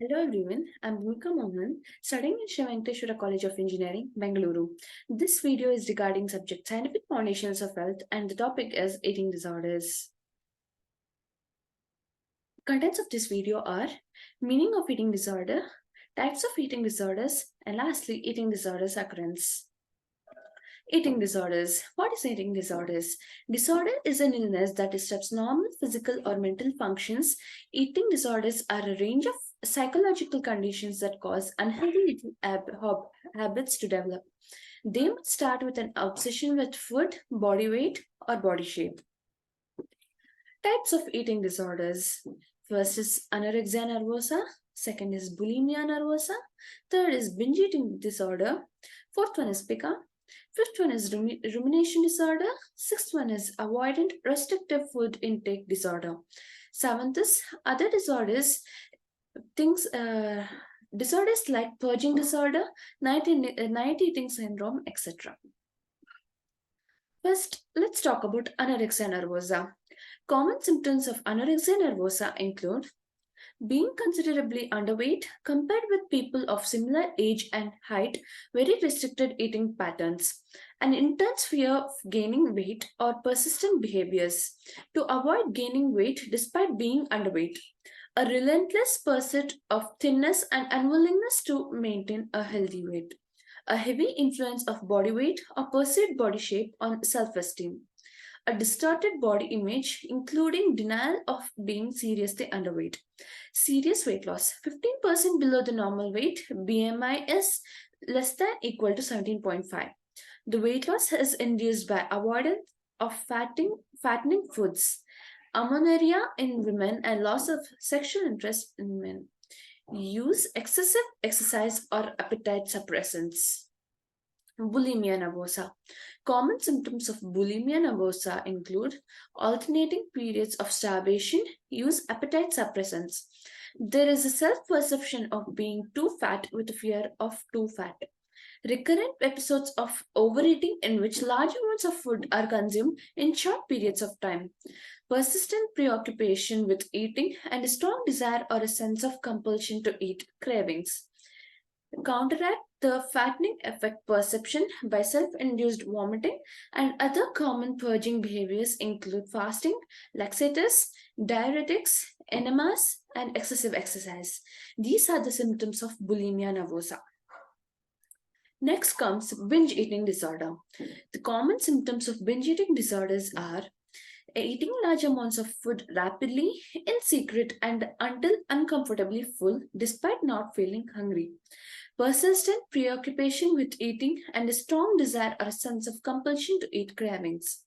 Hello everyone, I'm Bhumika Mohan, studying in Shri Venkateshwara College of Engineering, Bengaluru. This video is regarding subject scientific foundations of health and the topic is eating disorders. Contents of this video are meaning of eating disorder, types of eating disorders, and lastly eating disorders occurrence. Eating disorders. What is eating disorders? Disorder is an illness that disrupts normal physical or mental functions. Eating disorders are a range of psychological conditions that cause unhealthy eating habits to develop. They might start with an obsession with food, body weight, or body shape. Types of eating disorders. First is anorexia nervosa. Second is bulimia nervosa. Third is binge eating disorder. Fourth one is pica. Fifth one is rumination disorder. Sixth one is avoidant restrictive food intake disorder. Seventh is other disorders, disorders like purging disorder, night eating syndrome, etc. First, let's talk about anorexia nervosa. Common symptoms of anorexia nervosa include being considerably underweight compared with people of similar age and height, very restricted eating patterns, an intense fear of gaining weight or persistent behaviors to avoid gaining weight despite being underweight, a relentless pursuit of thinness and unwillingness to maintain a healthy weight, a heavy influence of body weight or perceived body shape on self esteem, a distorted body image, including denial of being seriously underweight. Serious weight loss 15% below the normal weight, BMI is less than equal to 17.5. The weight loss is induced by avoidance of fattening foods, amenorrhea in women, and loss of sexual interest in men. Use excessive exercise or appetite suppressants. Bulimia nervosa. Common symptoms of bulimia nervosa include alternating periods of starvation, use appetite suppressants. There is a self perception of being too fat with a fear of too fat. Recurrent episodes of overeating in which large amounts of food are consumed in short periods of time. Persistent preoccupation with eating and a strong desire or a sense of compulsion to eat, cravings. Counteract the fattening effect perception by self induced vomiting, and other common purging behaviors include fasting, laxatives, diuretics, enemas, and excessive exercise. These are the symptoms of bulimia nervosa. Next comes binge eating disorder. The common symptoms of binge eating disorders are eating large amounts of food rapidly, in secret, and until uncomfortably full despite not feeling hungry. Persistent preoccupation with eating and a strong desire or a sense of compulsion to eat cravings.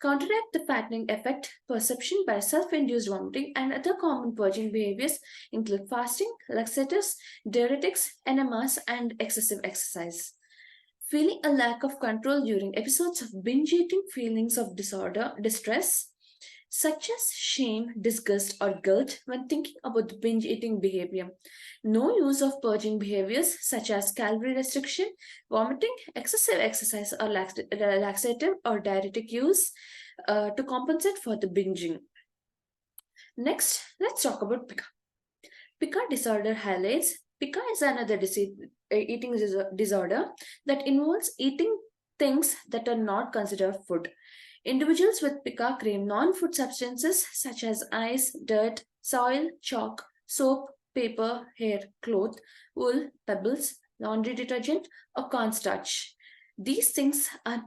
Counteract the fattening effect perception by self induced vomiting, and other common purging behaviors include fasting, laxatives, diuretics, enemas, and excessive exercise. Feeling a lack of control during episodes of binge eating, feelings of distress, such as shame, disgust, or guilt when thinking about the binge eating behavior. No use of purging behaviors such as calorie restriction, vomiting, excessive exercise, or laxative or diuretic use to compensate for the binging. Next, let's talk about pica. Pica disorder highlights pica is another eating disorder that involves eating things that are not considered food. Individuals with pica crave non-food substances such as ice, dirt, soil, chalk, soap, paper, hair, cloth, wool, pebbles, laundry detergent, or cornstarch. These things are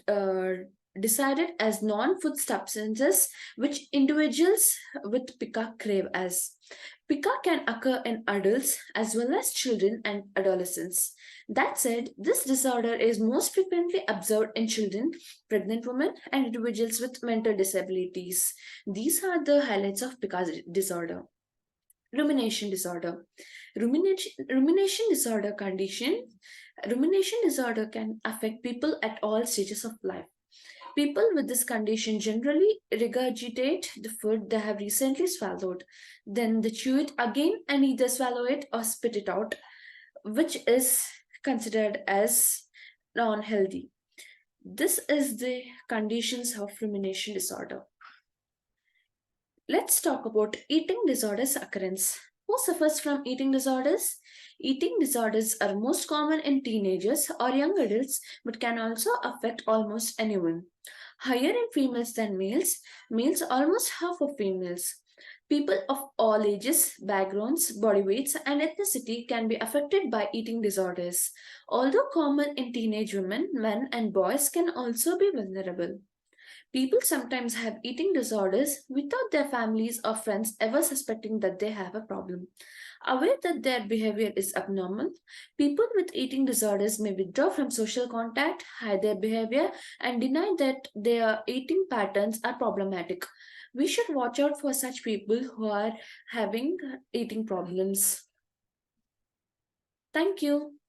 uh, decided as non-food substances which individuals with pica crave as. Pica can occur in adults as well as children and adolescents. That said, this disorder is most frequently observed in children, pregnant women, and individuals with mental disabilities. These are the highlights of pica disorder. Rumination disorder. Rumination disorder condition. Rumination disorder can affect people at all stages of life. People with this condition generally regurgitate the food they have recently swallowed. Then they chew it again and either swallow it or spit it out, which is considered as non healthy. This is the conditions of rumination disorder. Let's talk about eating disorders occurrence. Who suffers from eating disorders? Eating disorders are most common in teenagers or young adults but can also affect almost anyone. Higher in females than males, males almost half of females. People of all ages, backgrounds, body weights, and ethnicity can be affected by eating disorders. Although common in teenage women, men, and boys can also be vulnerable. People sometimes have eating disorders without their families or friends ever suspecting that they have a problem. Aware that their behavior is abnormal, people with eating disorders may withdraw from social contact, hide their behavior, and deny that their eating patterns are problematic. We should watch out for such people who are having eating problems. Thank you.